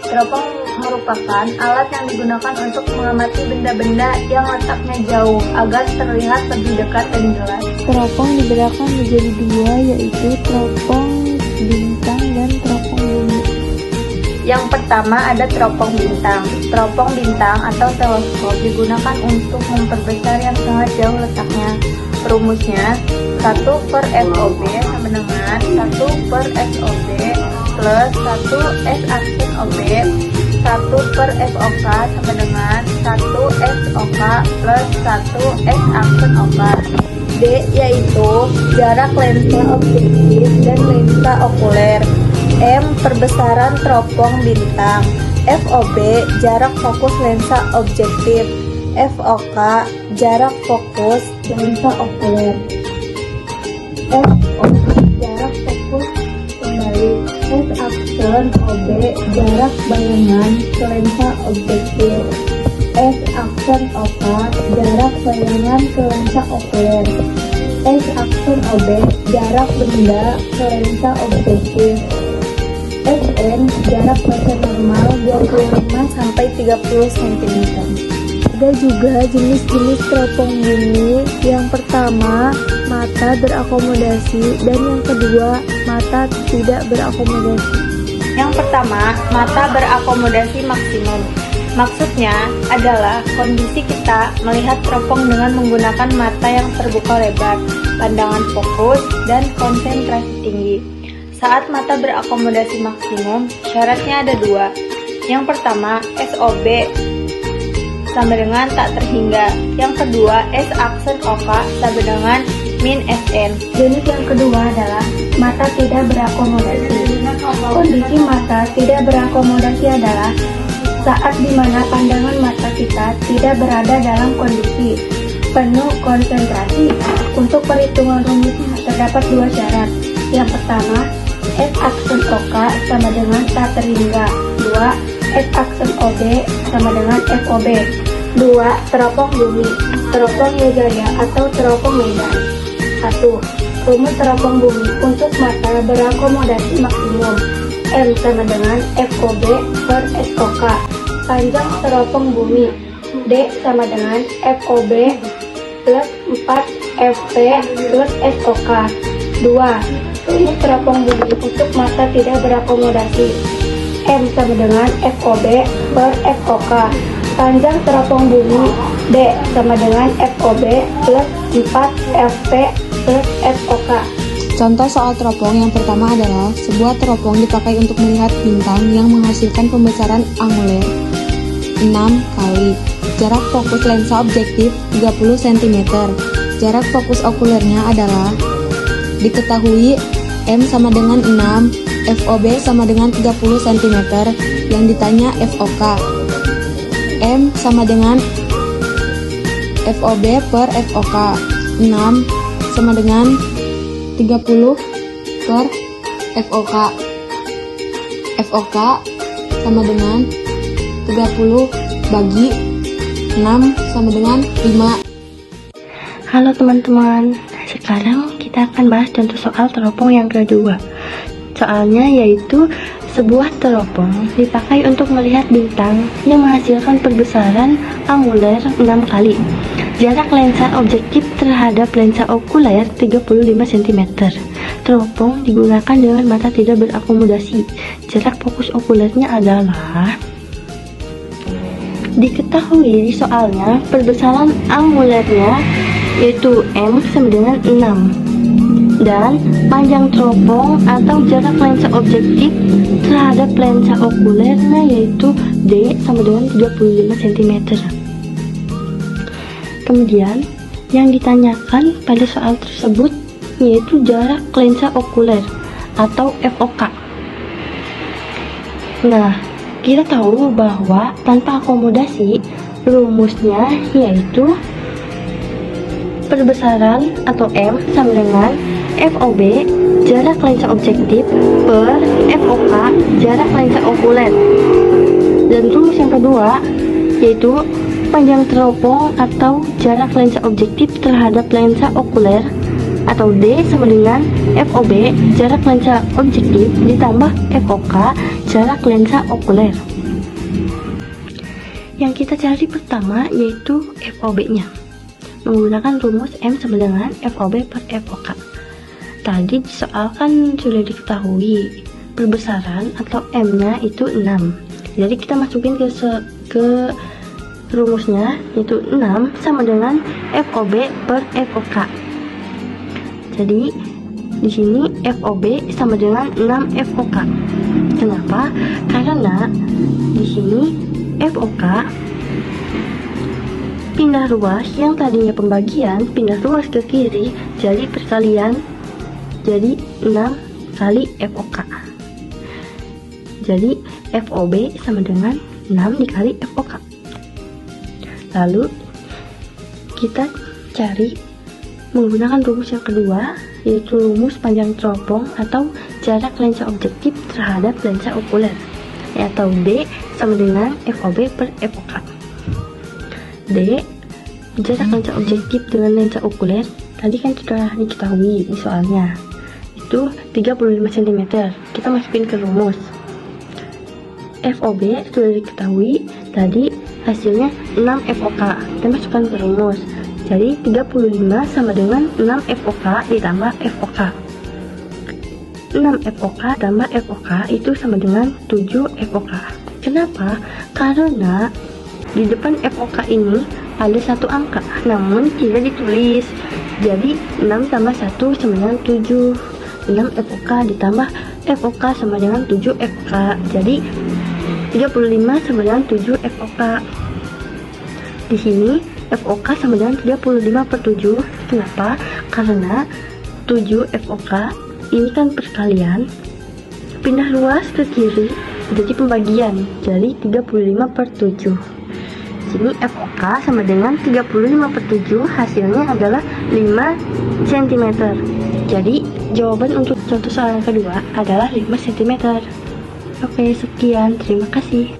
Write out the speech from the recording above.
Teropong merupakan alat yang digunakan untuk mengamati benda-benda yang letaknya jauh agar terlihat lebih dekat dan jelas. Teropong dibedakan menjadi dua, yaitu teropong bintang dan teropong bumi. Yang pertama ada teropong bintang. Teropong bintang atau teleskop digunakan untuk memperbesar yang sangat jauh letaknya. Rumusnya 1/FOB sama dengan 1/SOB plus 1 S aksen OB, 1/FOK sama dengan 1 SOK plus 1 S aksen OK. D yaitu jarak lensa objektif dan lensa okuler. M perbesaran teropong bintang. FOB jarak fokus lensa objektif. FOK jarak fokus lensa okuler. SO jarak fokus kembali. S aksen OB jarak bayangan ke lensa objektif. S aksen OK jarak bayangan ke lensa okuler. S aksen OB jarak benda ke lensa objektif. SN jarak baca normal 25 sampai 30 cm. Ada juga jenis-jenis teropong bumi. Yang pertama, mata berakomodasi, dan yang kedua, mata tidak berakomodasi. Yang pertama, mata berakomodasi maksimum. Maksudnya adalah kondisi kita melihat teropong dengan menggunakan mata yang terbuka lebar, pandangan fokus, dan konsentrasi tinggi. Saat mata berakomodasi maksimum, syaratnya ada dua. Yang pertama, SOB sama dengan tak terhingga. Yang kedua, S aksen OK sama dengan min SN. Jenis yang kedua adalah mata tidak berakomodasi. Kondisi mata tidak berakomodasi adalah saat dimana pandangan mata kita tidak berada dalam kondisi penuh konsentrasi. Untuk perhitungan rumusnya terdapat dua syarat. Yang pertama, S aksen OK sama dengan tak terhingga. 2. S aksen OB sama dengan FOB. 2. Teropong bumi, teropong Megaya atau teropong Medan. 1. Rumus teropong bumi untuk mata berakomodasi maksimum. M sama dengan FOB per SOK. Panjang teropong bumi. D sama dengan FOB plus 4 FP plus SOK. 2. Rumus teropong bumi untuk mata tidak berakomodasi. M sama dengan FOB per FOK. Panjang teropong bumi. D sama dengan FOB plus 4 FP plus SOK. Contoh soal teropong yang pertama adalah sebuah teropong dipakai untuk melihat bintang yang menghasilkan pembesaran anguler 6 kali. Jarak fokus lensa objektif 30 cm. Jarak fokus okulernya adalah diketahui M sama dengan 6, FOB sama dengan 30 cm, yang ditanya FOK. M sama dengan FOB per FOK. 6 sama dengan 30 per FOK. FOK sama dengan 30 bagi 6 sama dengan 5. Halo teman-teman, sekarang kita akan bahas contoh soal teropong yang kedua. Soalnya yaitu sebuah teropong dipakai untuk melihat bintang yang menghasilkan perbesaran anguler 6 kali. Jarak lensa objektif terhadap lensa okuler 35 cm. Teropong digunakan dengan mata tidak berakomodasi. Jarak fokus okulernya adalah diketahui soalnya perbesaran angulernya yaitu M sama dengan 6, dan panjang teropong atau jarak lensa objektif terhadap lensa okulernya yaitu D sama dengan 35 cm. Kemudian yang ditanyakan pada soal tersebut yaitu jarak lensa okuler atau FOK. Nah, kita tahu bahwa tanpa akomodasi rumusnya yaitu perbesaran atau M sama dengan FOB jarak lensa objektif per FOK jarak lensa okuler. Dan rumus yang kedua yaitu panjang teropong atau jarak lensa objektif terhadap lensa okuler atau D sama dengan FOB jarak lensa objektif ditambah FOK jarak lensa okuler. Yang kita cari pertama yaitu FOB-nya. Menggunakan rumus M sama dengan FOB per FOK. Tadi di soal kan sudah diketahui perbesaran atau M-nya itu 6. Jadi kita masukin ke rumusnya, yaitu 6 sama dengan FOB per FOK. Jadi di sini FOB sama dengan 6 FOK. Kenapa? Karena di sini FOK pindah ruas, yang tadinya pembagian pindah ruas ke kiri, jadi perkalian, jadi 6 kali FOK. Jadi FOB sama dengan 6 dikali FOK. Lalu kita cari menggunakan rumus yang kedua, yaitu rumus panjang teropong atau jarak lensa objektif terhadap lensa okuler, atau D sama dengan FOB per FOK. D, jarak lensa objektif dengan lensa okuler, tadi kan sudah diketahui di soalnya, itu 35 cm. Kita masukin ke rumus. FOB sudah diketahui, tadi hasilnya 6 FOK. Kita masukkan ke rumus. Jadi 35 sama dengan 6 FOK ditambah FOK. 6 FOK tambah FOK itu sama dengan 7 FOK. Kenapa? Karena di depan FOK ini ada satu angka, namun tidak ditulis. Jadi 6 tambah 1 sama dengan 7. 6 FOK ditambah FOK sama dengan 7 FOK. Jadi 35 sama dengan 7 FOK. Di sini FOK sama dengan 35 per 7. Kenapa? Karena 7 FOK ini kan perkalian, pindah ruas ke kiri jadi pembagian, jadi 35 per 7. Sini FOK sama dengan 35 per 7, hasilnya adalah 5 cm. Jadi jawaban untuk contoh soal yang kedua adalah 5 cm. Oke, sekian, terima kasih.